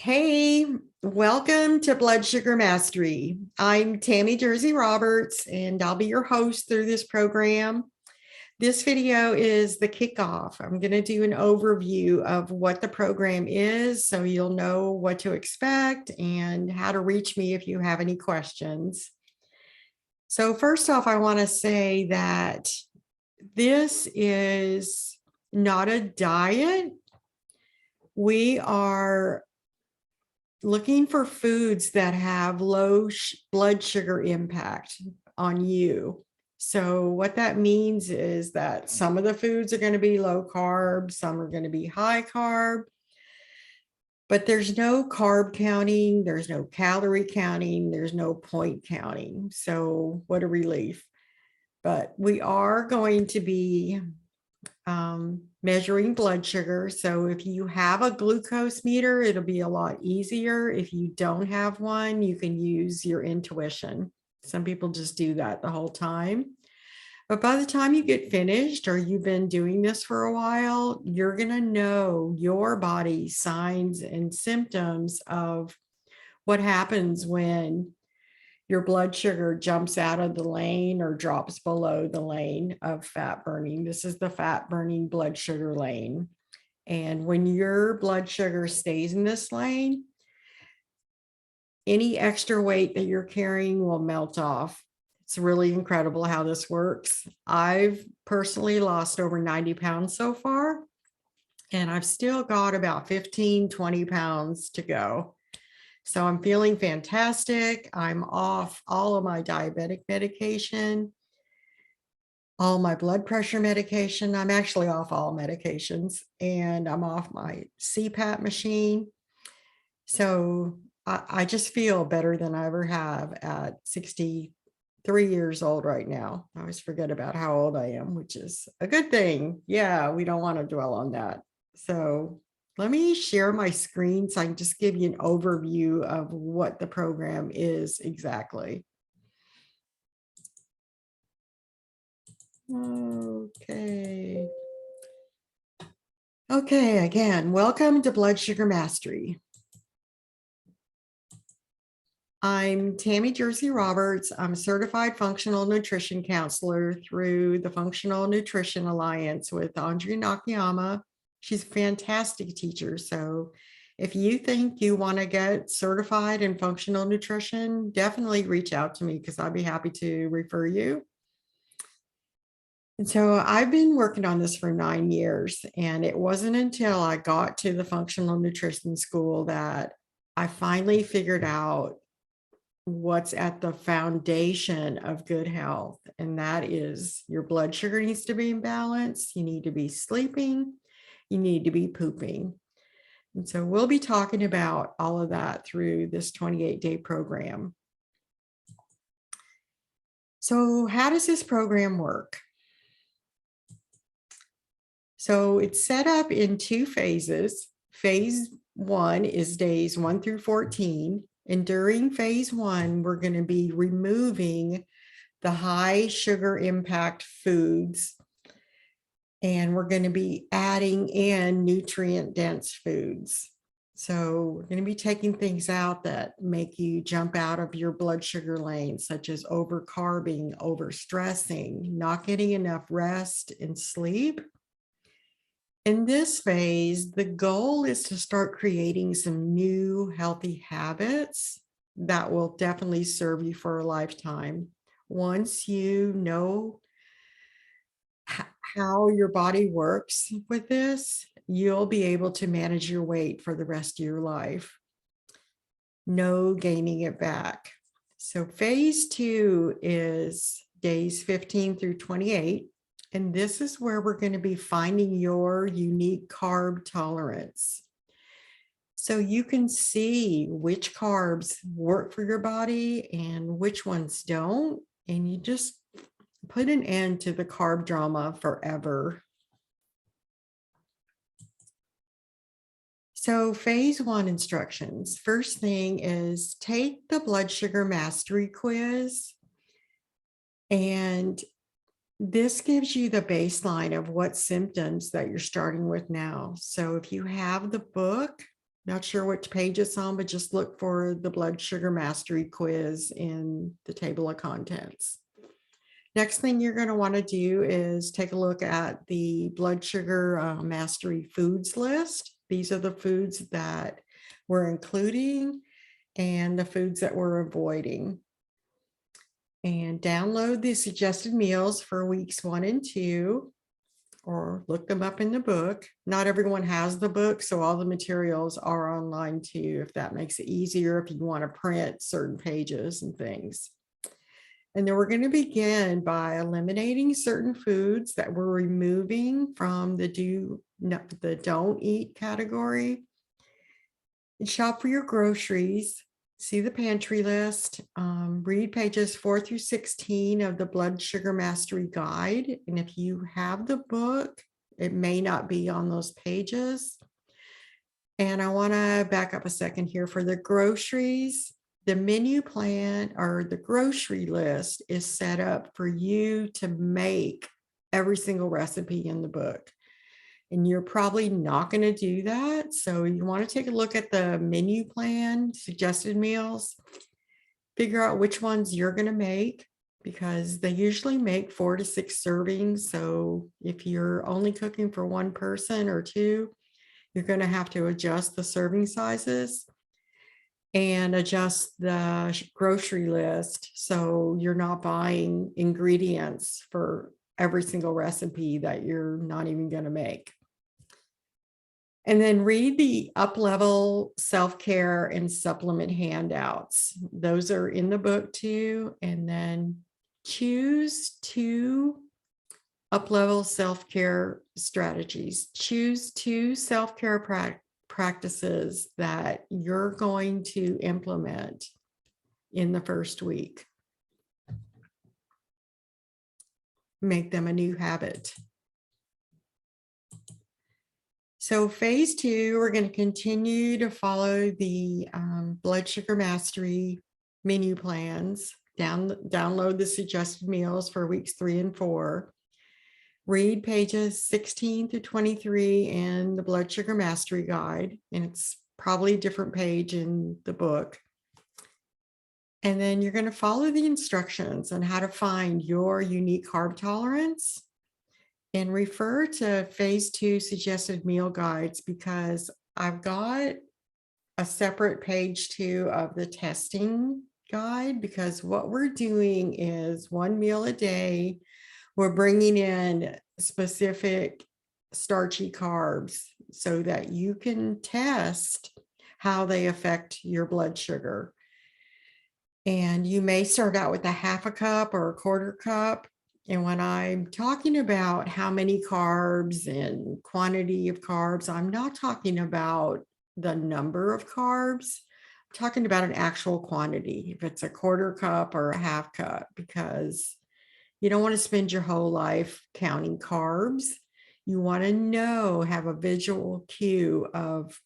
Hey, welcome to Blood Sugar Mastery. I'm Tami Jersey Roberts, and I'll be your host through this program. This video is the kickoff. I'm going to do an overview of what the program is so you'll know what to expect and how to reach me if you have any questions. So first off, I want to say that this is not a diet. We are looking for foods that have low blood sugar impact on you. So what that means is that some of the foods are going to be low carb, some are going to be high carb, but there's no carb counting, there's no calorie counting, there's no point counting. So what a relief. But we are going to be measuring blood sugar. So if you have a glucose meter, it'll be a lot easier. If you don't have one, you can use your intuition. Some people just do that the whole time. But by the time you get finished or you've been doing this for a while, you're going to know your body's signs and symptoms of what happens when your blood sugar jumps out of the lane or drops below the lane of fat burning. This is the fat burning blood sugar lane. And when your blood sugar stays in this lane, any extra weight that you're carrying will melt off. It's really incredible how this works. I've personally lost over 90 pounds so far, and I've still got about 15, 20 pounds to go. So I'm feeling fantastic. I'm off all of my diabetic medication, all my blood pressure medication. I'm actually off all medications, and I'm off my CPAP machine. So I just feel better than I ever have at 63 years old right now. I always forget about how old I am, which is a good thing. Yeah, we don't want to dwell on that. So let me share my screen so I can just give you an overview of what the program is exactly. Okay. Okay, again, welcome to Blood Sugar Mastery. I'm Tami Jersey Roberts. I'm a certified functional nutrition counselor through the Functional Nutrition Alliance with Andrea Nakayama. She's a fantastic teacher. So if you think you want to get certified in functional nutrition, definitely reach out to me because I'd be happy to refer you. And so I've been working on this for 9 years, and it wasn't until I got to the functional nutrition school that I finally figured out what's at the foundation of good health. And that is your blood sugar needs to be in balance. You need to be sleeping. You need to be pooping. And so we'll be talking about all of that through this 28-day program. So how does this program work? So it's set up in 2 phases. Phase 1 is days 1 through 14. And during phase 1, we're going to be removing the high sugar impact foods, and we're going to be adding in nutrient dense foods. So we're going to be taking things out that make you jump out of your blood sugar lane, such as overcarbing, overstressing, not getting enough rest and sleep. In this phase, the goal is to start creating some new healthy habits that will definitely serve you for a lifetime. Once you know how your body works with this, you'll be able to manage your weight for the rest of your life. No gaining it back. So phase 2 is days 15 through 28. And this is where we're going to be finding your unique carb tolerance. So you can see which carbs work for your body and which ones don't. And you just put an end to the carb drama forever. So phase 1 instructions. First thing is take the blood sugar mastery quiz, and this gives you the baseline of what symptoms that you're starting with now. So if you have the book, Not sure which page it's on, but just look for the blood sugar mastery quiz in the table of contents. Next thing you're going to want to do is take a look at the blood sugar mastery foods list. These are the foods that we're including and the foods that we're avoiding. And download the suggested meals for weeks 1 and 2, or look them up in the book. Not everyone has the book, so all the materials are online too, if that makes it easier, if you want to print certain pages and things. And then we're going to begin by eliminating certain foods that we're removing from the don't eat category. And shop for your groceries. See the pantry list. Read pages 4 through 16 of the Blood Sugar Mastery Guide. And if you have the book, it may not be on those pages. And I want to back up a second here. For the groceries, the menu plan or the grocery list is set up for you to make every single recipe in the book. And you're probably not going to do that. So you want to take a look at the menu plan, suggested meals, figure out which ones you're going to make, because they usually make 4 to 6 servings. So if you're only cooking for 1 person or 2, you're going to have to adjust the serving sizes and adjust the grocery list so you're not buying ingredients for every single recipe that you're not even going to make. And then read the up-level self-care and supplement handouts. Those are in the book too. And then choose 2 up-level self-care strategies. Choose 2 self-care practices that you're going to implement in the first week. Make them a new habit. So phase 2, we're going to continue to follow the blood sugar mastery menu plans. Download the suggested meals for weeks 3 and 4. Read pages 16 through 23 in the Blood Sugar Mastery Guide, and it's probably a different page in the book. And then you're going to follow the instructions on how to find your unique carb tolerance, and refer to phase 2 suggested meal guides, because I've got a separate page 2 of the testing guide, because what we're doing is 1 meal a day. We're bringing in specific starchy carbs so that you can test how they affect your blood sugar. And you may start out with a 1/2 cup or a 1/4 cup. And when I'm talking about how many carbs and quantity of carbs, I'm not talking about the number of carbs. I'm talking about an actual quantity, if it's a 1/4 cup or a 1/2 cup, because you don't want to spend your whole life counting carbs. You want to have a visual cue of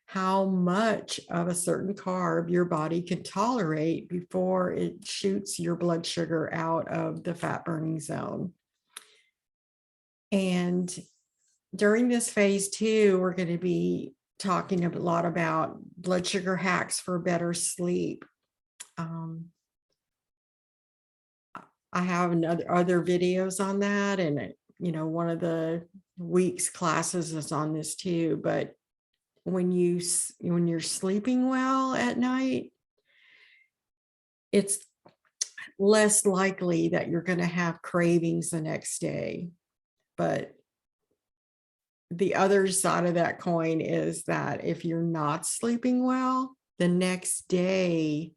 how much of a certain carb your body can tolerate before it shoots your blood sugar out of the fat burning zone. And during this phase 2, we're going to be talking a lot about blood sugar hacks for better sleep. I have other videos on that, and one of the week's classes is on this too. But when you're sleeping well at night, it's less likely that you're going to have cravings the next day. But the other side of that coin is that if you're not sleeping well, the next day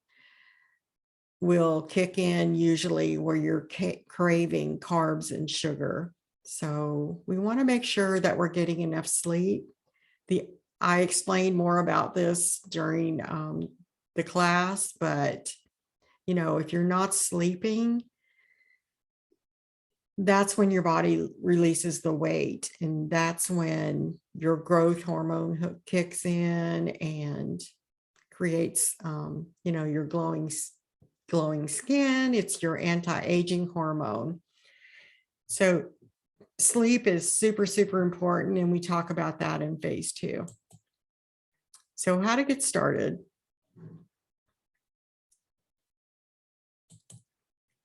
will kick in, usually where you're craving carbs and sugar. So we want to make sure that we're getting enough sleep. I explained more about this during the class, but if you're not sleeping, that's when your body releases the weight, and that's when your growth hormone kicks in and creates your glowing skin. It's your anti-aging hormone. So sleep is super, super important, and we talk about that in phase 2. So how to get started.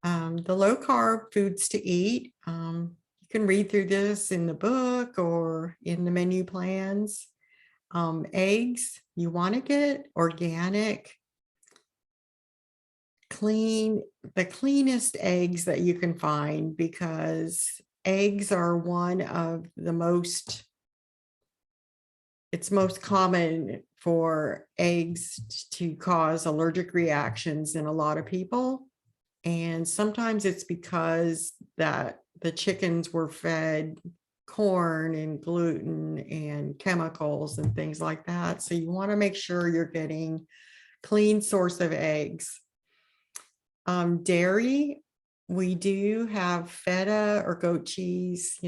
The low carb foods to eat. You can read through this in the book or in the menu plans. Eggs, you want to get organic, clean, the cleanest eggs that you can find, because eggs are one of the it's most common for eggs to cause allergic reactions in a lot of people. And sometimes it's because that the chickens were fed corn and gluten and chemicals and things like that. So you want to make sure you're getting clean source of eggs. Dairy, we do have feta or goat cheese,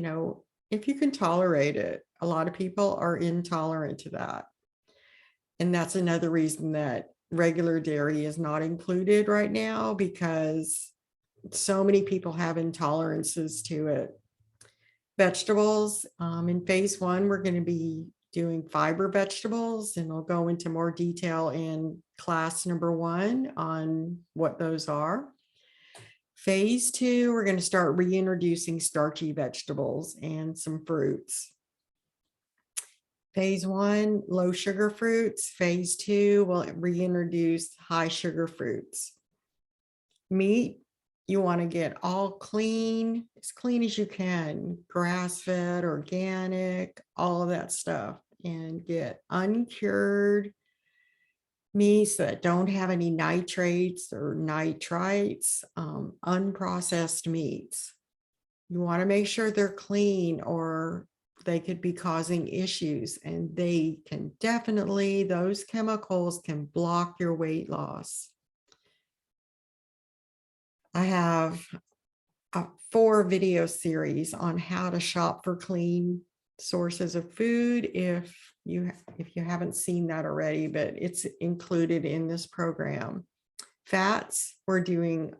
if you can tolerate it. A lot of people are intolerant to that. And that's another reason that regular dairy is not included right now, because so many people have intolerances to it. Vegetables, in phase 1, we're going to be doing fiber vegetables, and I'll go into more detail in class number 1 on what those are. Phase 2, we're going to start reintroducing starchy vegetables and some fruits. Phase 1, low sugar fruits. Phase 2, we'll reintroduce high sugar fruits. Meat, you want to get all clean, as clean as you can, grass-fed, organic, all of that stuff, and get uncured meats that don't have any nitrates or nitrites, unprocessed meats. You want to make sure they're clean, or they could be causing issues, and they can definitely, those chemicals can block your weight loss. I have a 4 video series on how to shop for clean sources of food, if you haven't seen that already, but it's included in this program. Fats, we're doing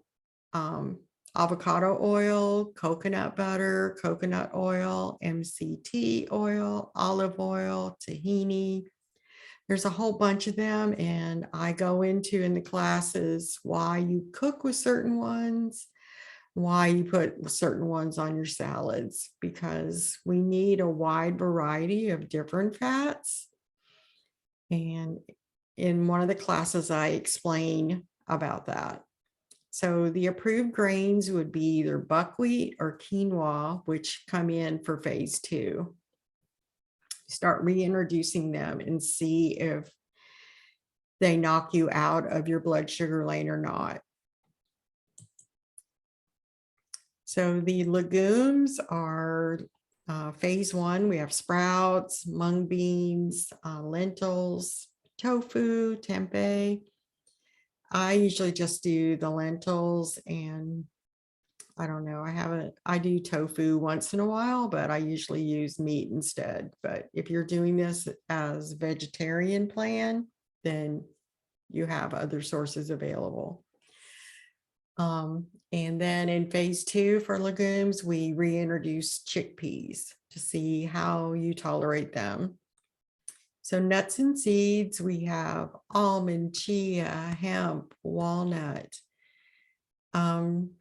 avocado oil, coconut butter, coconut oil, MCT oil, olive oil, tahini. There's a whole bunch of them, and I go into in the classes why you cook with certain ones, why you put certain ones on your salads, because we need a wide variety of different fats. And in one of the classes, I explain about that. So the approved grains would be either buckwheat or quinoa, which come in for phase 2. Start reintroducing them and see if they knock you out of your blood sugar lane or not. So the legumes are phase 1. We have sprouts, mung beans, lentils, tofu, tempeh. I usually just do the lentils, and I don't know, I do tofu once in a while, but I usually use meat instead. But if you're doing this as vegetarian plan, then you have other sources available. And then in phase 2 for legumes, we reintroduce chickpeas to see how you tolerate them. So nuts and seeds, we have almond, chia, hemp, walnut.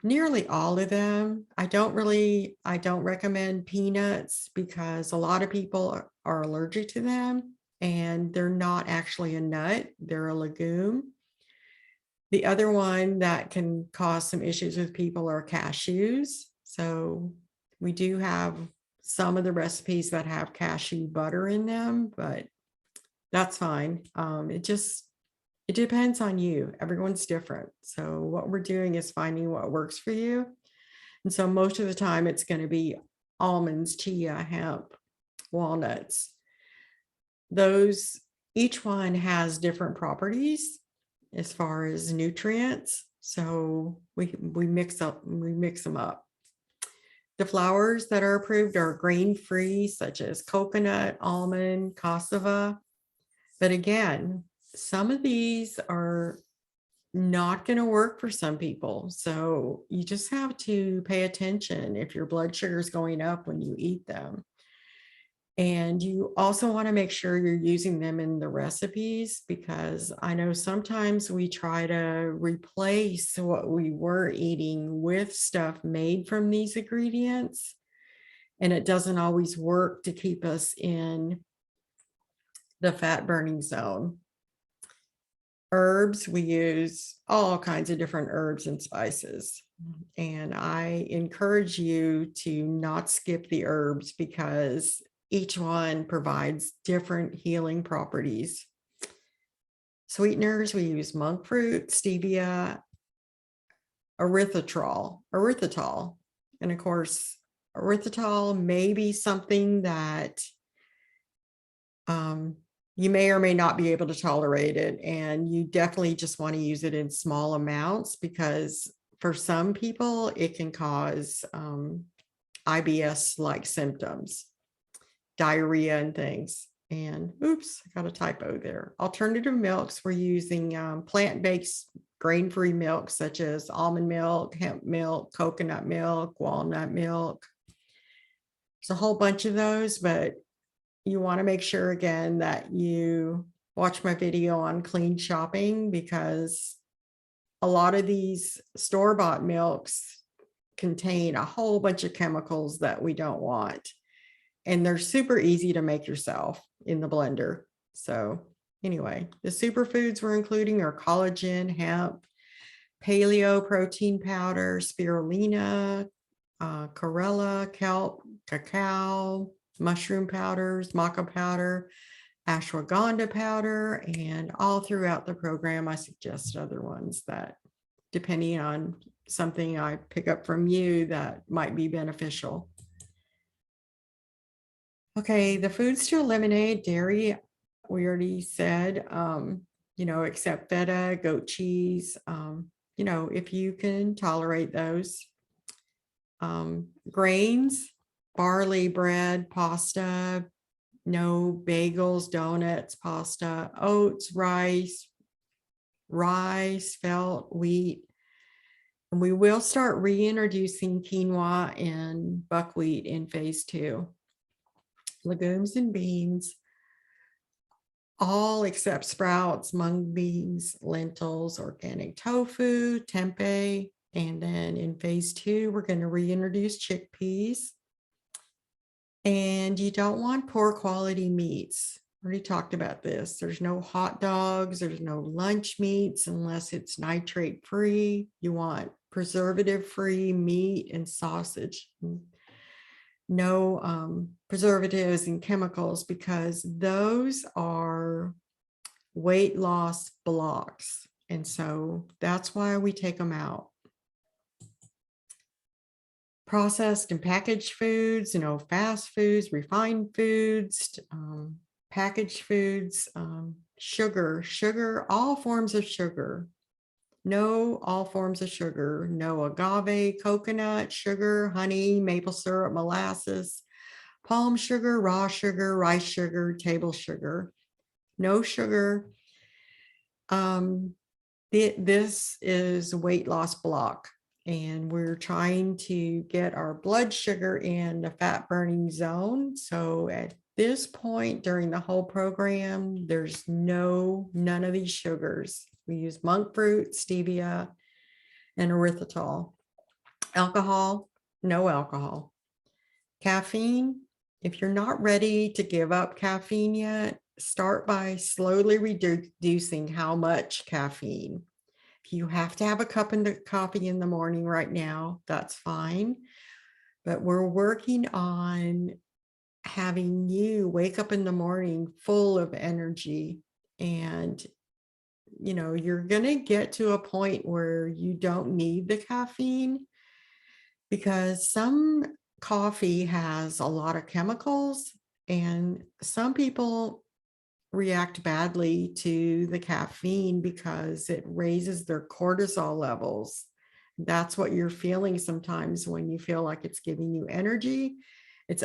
Nearly all of them. I don't recommend peanuts, because a lot of people are allergic to them, and they're not actually a nut, they're a legume. The other one that can cause some issues with people are cashews. So we do have some of the recipes that have cashew butter in them, but that's fine. It depends on you. Everyone's different. So what we're doing is finding what works for you. And so most of the time it's going to be almonds, chia, hemp, walnuts. Each one has different properties as far as nutrients. So we mix them up. The flours that are approved are grain-free, such as coconut, almond, cassava. But again, some of these are not going to work for some people. So you just have to pay attention if your blood sugar is going up when you eat them. And you also want to make sure you're using them in the recipes, because I know sometimes we try to replace what we were eating with stuff made from these ingredients, and it doesn't always work to keep us in the fat burning zone. Herbs, we use all kinds of different herbs and spices. And I encourage you to not skip the herbs, because each one provides different healing properties. Sweeteners, we use monk fruit, stevia, erythritol. And of course, erythritol may be something that you may or may not be able to tolerate it. And you definitely just want to use it in small amounts, because for some people, it can cause IBS-like symptoms, diarrhea and things. And oops, I got a typo there. Alternative milks, we're using plant-based grain-free milk, such as almond milk, hemp milk, coconut milk, walnut milk. There's a whole bunch of those, but you want to make sure, again, that you watch my video on clean shopping, because a lot of these store-bought milks contain a whole bunch of chemicals that we don't want. And they're super easy to make yourself in the blender. So anyway, the superfoods we're including are collagen, hemp, paleo protein powder, spirulina, chlorella, kelp, cacao, mushroom powders, maca powder, ashwagandha powder, and all throughout the program, I suggest other ones that, depending on something I pick up from you, that might be beneficial. Okay, the foods to eliminate: dairy, we already said, except feta, goat cheese, if you can tolerate those. Grains, barley bread, pasta, no bagels, donuts, pasta, oats, rice, felt, wheat. And we will start reintroducing quinoa and buckwheat in phase 2. Legumes and beans, all except sprouts, mung beans, lentils, organic tofu, tempeh. And then in phase 2, we're going to reintroduce chickpeas. And you don't want poor quality meats. Already talked about this. There's no hot dogs, there's no lunch meats unless it's nitrate free. You want preservative free meat and sausage. No preservatives and chemicals, because those are weight loss blocks. And so that's why we take them out. Processed and packaged foods, fast foods, refined foods, packaged foods, sugar, all forms of sugar. No, all forms of sugar. No agave, coconut, sugar, honey, maple syrup, molasses, palm sugar, raw sugar, rice sugar, table sugar. No sugar. This is a weight loss block. And we're trying to get our blood sugar in the fat burning zone. So at this point during the whole program, there's none of these sugars. We use monk fruit, stevia, and erythritol. Alcohol, no alcohol. Caffeine, if you're not ready to give up caffeine yet, start by slowly reducing how much caffeine. If you have to have a cup of coffee in the morning right now, that's fine. But we're working on having you wake up in the morning full of energy. And, you're going to get to a point where you don't need the caffeine, because some coffee has a lot of chemicals, and some people react badly to the caffeine because it raises their cortisol levels. That's what you're feeling sometimes when you feel like it's giving you energy. It's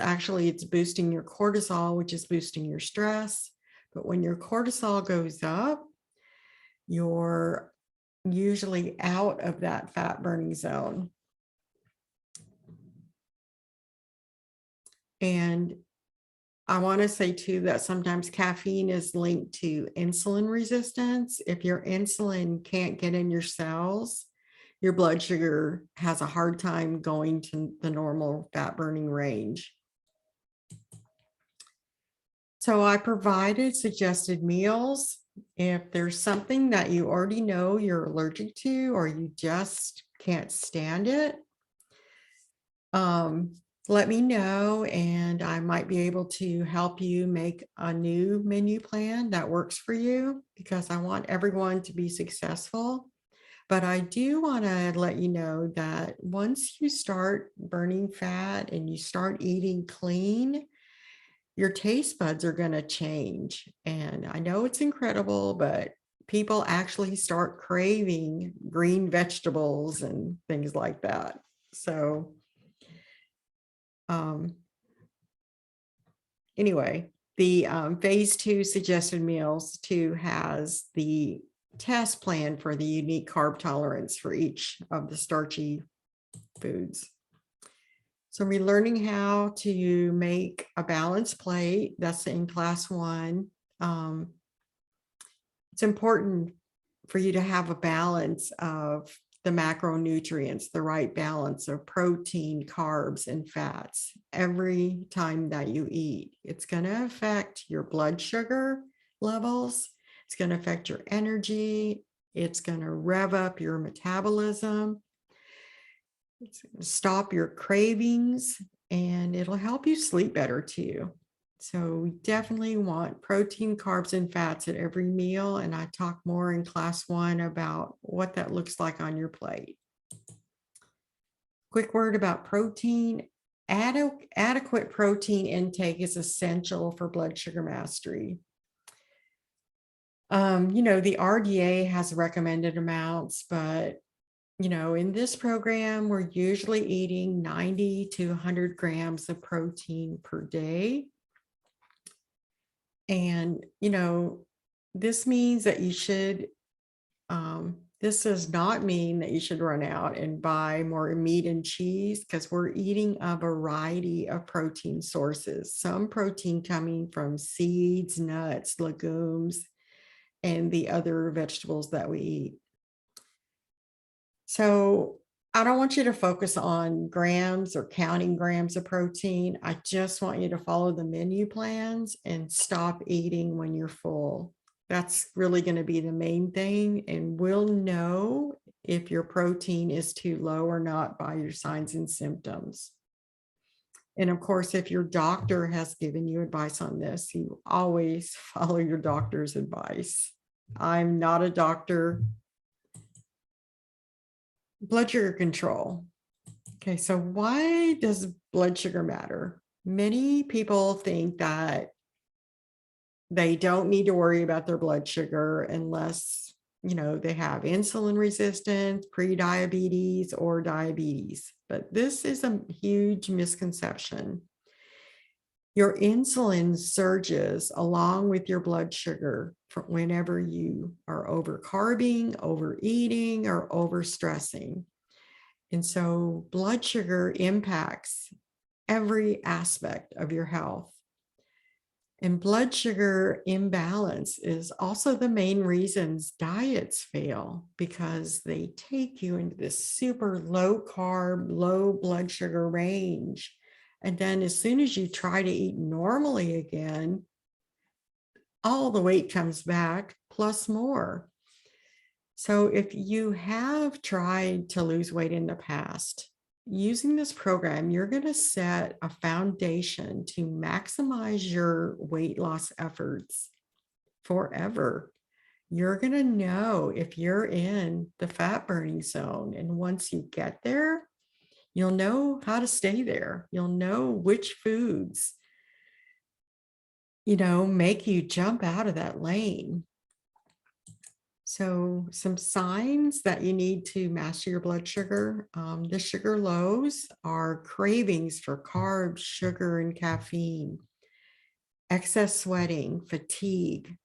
boosting your cortisol, which is boosting your stress. But when your cortisol goes up, you're usually out of that fat burning zone. And I want to say too that sometimes caffeine is linked to insulin resistance. If your insulin can't get in your cells, your blood sugar has a hard time going to the normal fat burning range. So I provided suggested meals. If there's something that you already know you're allergic to, or you just can't stand it, let me know, and I might be able to help you make a new menu plan that works for you, because I want everyone to be successful. But I do want to let you know that once you start burning fat and you start eating clean, your taste buds are going to change. And I know it's incredible, but people actually start craving green vegetables and things like that. So, anyway, the phase 2 suggested meals 2 has the test plan for the unique carb tolerance for each of the starchy foods. So we're learning how to make a balanced plate. That's in class 1. It's important for you to have a balance of the macronutrients, the right balance of protein, carbs, and fats every time that you eat. It's going to affect your blood sugar levels. It's going to affect your energy. It's going to rev up your metabolism. It's going to stop your cravings, and it'll help you sleep better too. So we definitely want protein, carbs, and fats at every meal. And I talk more in class 1 about what that looks like on your plate. Quick word about protein. Adequate protein intake is essential for blood sugar mastery. The RDA has recommended amounts, but in this program, we're usually eating 90 to 100 grams of protein per day. And, this means that you should, this does not mean that you should run out and buy more meat and cheese, because we're eating a variety of protein sources. Some protein coming from seeds, nuts, legumes, and the other vegetables that we eat. So I don't want you to focus on grams or counting grams of protein. I just want you to follow the menu plans and stop eating when you're full. That's really going to be the main thing. And we'll know if your protein is too low or not by your signs and symptoms. And of course, if your doctor has given you advice on this, you always follow your doctor's advice. I'm not a doctor. Blood sugar control. Okay, so why does blood sugar matter? Many people think that they don't need to worry about their blood sugar unless, they have insulin resistance, pre-diabetes, or diabetes. But this is a huge misconception. Your insulin surges along with your blood sugar whenever you are overcarbing, overeating, or overstressing. And so blood sugar impacts every aspect of your health. And blood sugar imbalance is also the main reasons diets fail, because they take you into this super low carb, low blood sugar range. And then as soon as you try to eat normally again, all the weight comes back plus more. So if you have tried to lose weight in the past, using this program, you're going to set a foundation to maximize your weight loss efforts forever. You're going to know if you're in the fat burning zone. And once you get there, you'll know how to stay there. You'll know which foods, make you jump out of that lane. So some signs that you need to master your blood sugar. The sugar lows are cravings for carbs, sugar, and caffeine, excess sweating, fatigue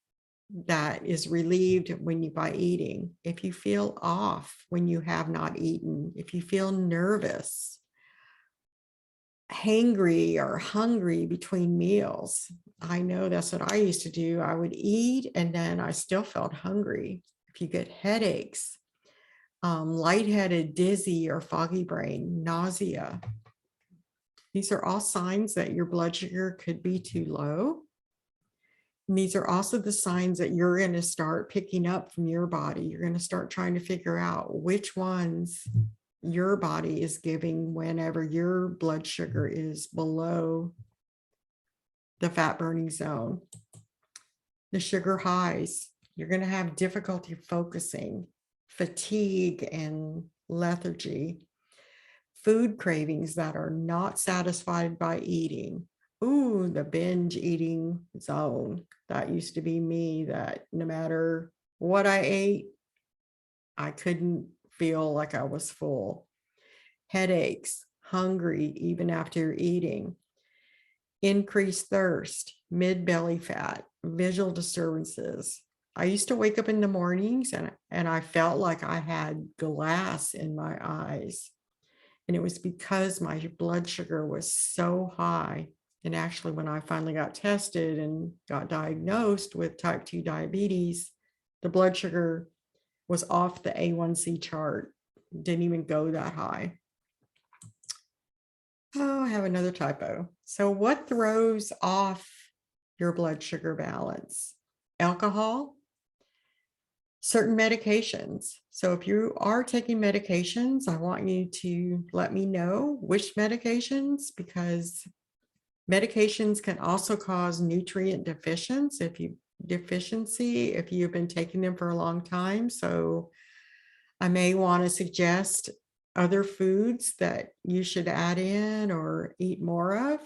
that is relieved by eating. If you feel off when you have not eaten, if you feel nervous, hangry or hungry between meals. I know that's what I used to do. I would eat and then I still felt hungry. If you get headaches, lightheaded, dizzy, or foggy brain, nausea, these are all signs that your blood sugar could be too low. And these are also the signs that you're going to start picking up from your body. You're going to start trying to figure out which ones your body is giving whenever your blood sugar is below the fat burning zone. The sugar highs, you're going to have difficulty focusing, fatigue, and lethargy. Food cravings that are not satisfied by eating. Ooh, the binge eating zone. That used to be me, that no matter what I ate, I couldn't feel like I was full. Headaches, hungry even after eating. Increased thirst, mid-belly fat, visual disturbances. I used to wake up in the mornings and I felt like I had glass in my eyes. And it was because my blood sugar was so high. And actually, when I finally got tested and got diagnosed with type 2 diabetes, the blood sugar was off the A1C chart, didn't even go that high. Oh, I have another typo. So what throws off your blood sugar balance? Alcohol, certain medications. So if you are taking medications, I want you to let me know which medications, because medications can also cause nutrient deficiency if you've been taking them for a long time. So I may want to suggest other foods that you should add in or eat more of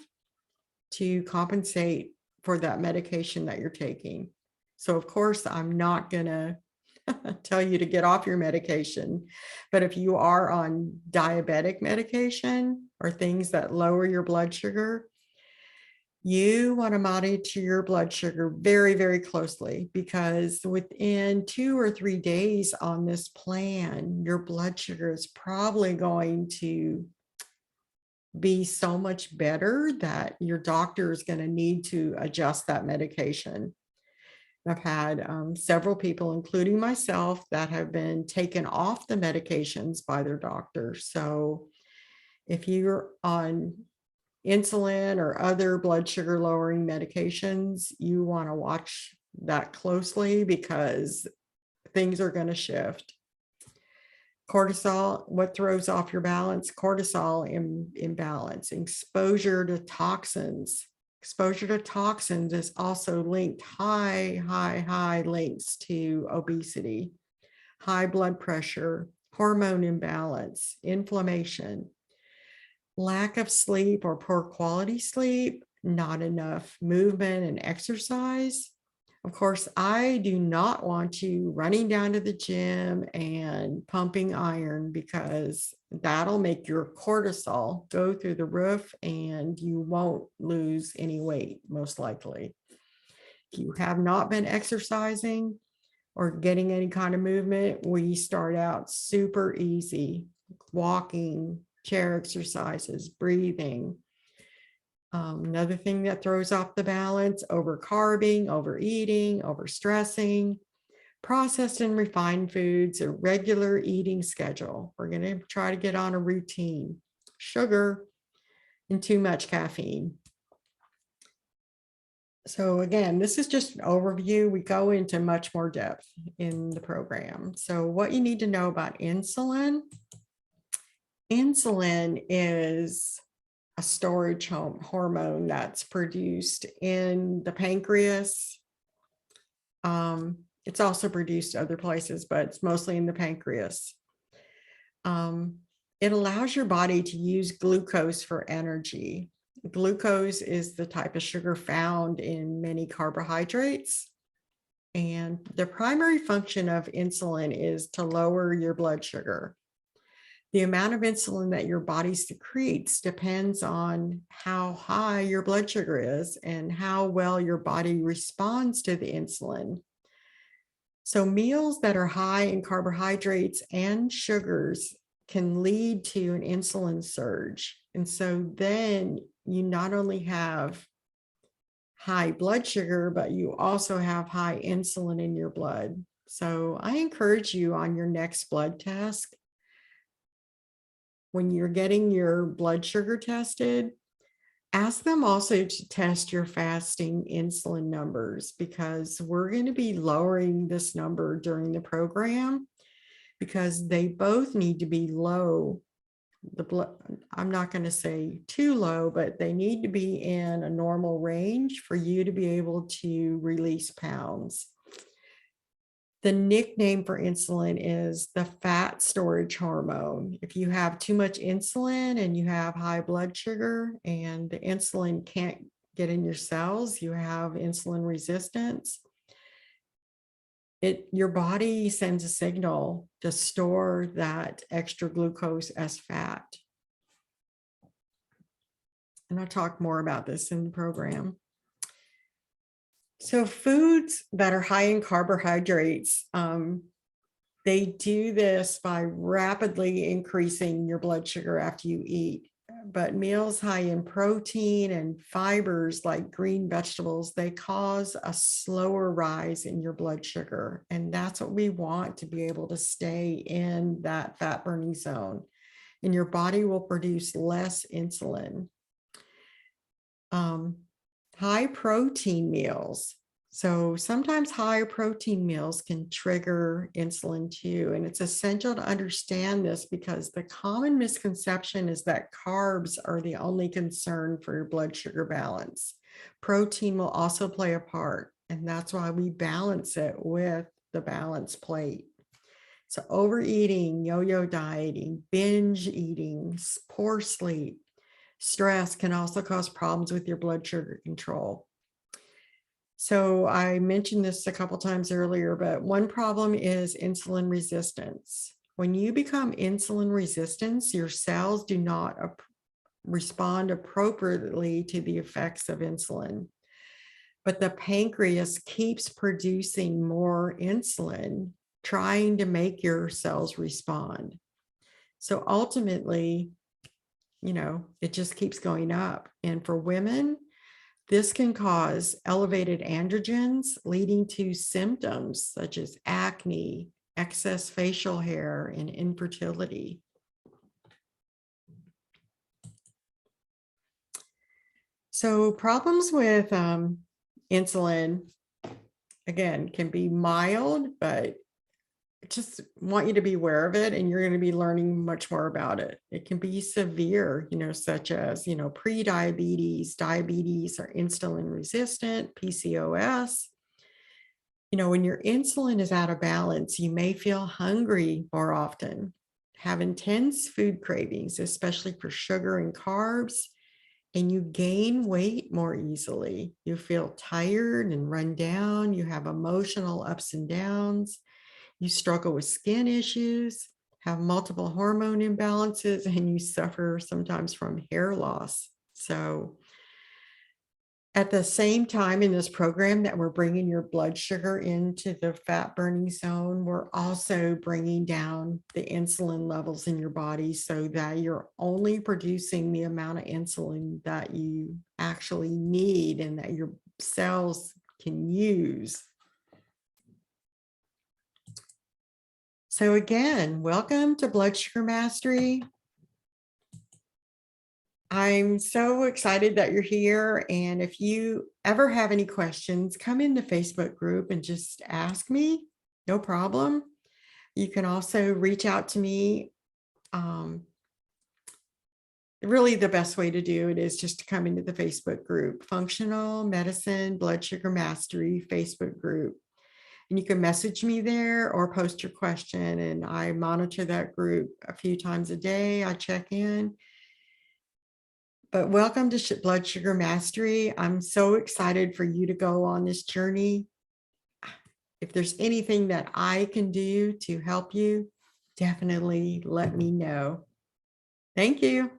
to compensate for that medication that you're taking. So of course, I'm not going to tell you to get off your medication, but if you are on diabetic medication or things that lower your blood sugar, you want to monitor your blood sugar very, very closely, because within 2 or 3 days on this plan, your blood sugar is probably going to be so much better that your doctor is going to need to adjust that medication. I've had several people, including myself, that have been taken off the medications by their doctor. So if you're on insulin or other blood sugar lowering medications, you want to watch that closely because things are going to shift. Cortisol, what throws off your balance? Cortisol imbalance, exposure to toxins. Exposure to toxins is also linked high links to obesity, high blood pressure, hormone imbalance, inflammation. Lack of sleep or poor quality sleep, not enough movement and exercise. Of course, I do not want you running down to the gym and pumping iron, because that'll make your cortisol go through the roof and you won't lose any weight, most likely. If you have not been exercising or getting any kind of movement, we start out super easy, walking, chair exercises, breathing. Another thing that throws off the balance: overcarbing, overeating, overstressing, processed and refined foods, a regular eating schedule. We're going to try to get on a routine. Sugar and too much caffeine. So again, this is just an overview. We go into much more depth in the program. So what you need to know about insulin. Insulin is a storage hormone that's produced in the pancreas. It's also produced other places, but it's mostly in the pancreas. It allows your body to use glucose for energy. Glucose is the type of sugar found in many carbohydrates. And the primary function of insulin is to lower your blood sugar. The amount of insulin that your body secretes depends on how high your blood sugar is and how well your body responds to the insulin. So meals that are high in carbohydrates and sugars can lead to an insulin surge. And so then you not only have high blood sugar, but you also have high insulin in your blood. So I encourage you on your next blood test, when you're getting your blood sugar tested, ask them also to test your fasting insulin numbers, because we're going to be lowering this number during the program, because they both need to be low. The blood, I'm not going to say too low, but they need to be in a normal range for you to be able to release pounds. The nickname for insulin is the fat storage hormone. If you have too much insulin and you have high blood sugar and the insulin can't get in your cells, you have insulin resistance, your body sends a signal to store that extra glucose as fat. And I'll talk more about this in the program. So foods that are high in carbohydrates, they do this by rapidly increasing your blood sugar after you eat. But meals high in protein and fibers like green vegetables, they cause a slower rise in your blood sugar. And that's what we want, to be able to stay in that fat burning zone. And your body will produce less insulin. High protein meals. So sometimes higher protein meals can trigger insulin too. And it's essential to understand this, because the common misconception is that carbs are the only concern for your blood sugar balance. Protein will also play a part, and that's why we balance it with the balance plate. So overeating, yo-yo dieting, binge eating, poor sleep, stress can also cause problems with your blood sugar control. So I mentioned this a couple times earlier, but one problem is insulin resistance. When you become insulin resistant, your cells do not respond appropriately to the effects of insulin. But the pancreas keeps producing more insulin, trying to make your cells respond. So ultimately, it just keeps going up. And for women, this can cause elevated androgens, leading to symptoms such as acne, excess facial hair, and infertility. So problems with insulin, again, can be mild, but just want you to be aware of it, and you're going to be learning much more about it. It can be severe, such as, pre-diabetes, diabetes, or insulin resistant, PCOS. When your insulin is out of balance, you may feel hungry more often, have intense food cravings, especially for sugar and carbs, and you gain weight more easily. You feel tired and run down. You have emotional ups and downs. You struggle with skin issues, have multiple hormone imbalances, and you suffer sometimes from hair loss. So at the same time in this program that we're bringing your blood sugar into the fat burning zone, we're also bringing down the insulin levels in your body, so that you're only producing the amount of insulin that you actually need and that your cells can use. So again, welcome to Blood Sugar Mastery. I'm so excited that you're here. And if you ever have any questions, come in the Facebook group and just ask me, no problem. You can also reach out to me. Really the best way to do it is just to come into the Facebook group, Functional Medicine Blood Sugar Mastery Facebook group. And you can message me there or post your question, and I monitor that group a few times a day. I check in. But welcome to Blood Sugar Mastery. I'm so excited for you to go on this journey. If there's anything that I can do to help you, definitely let me know. Thank you.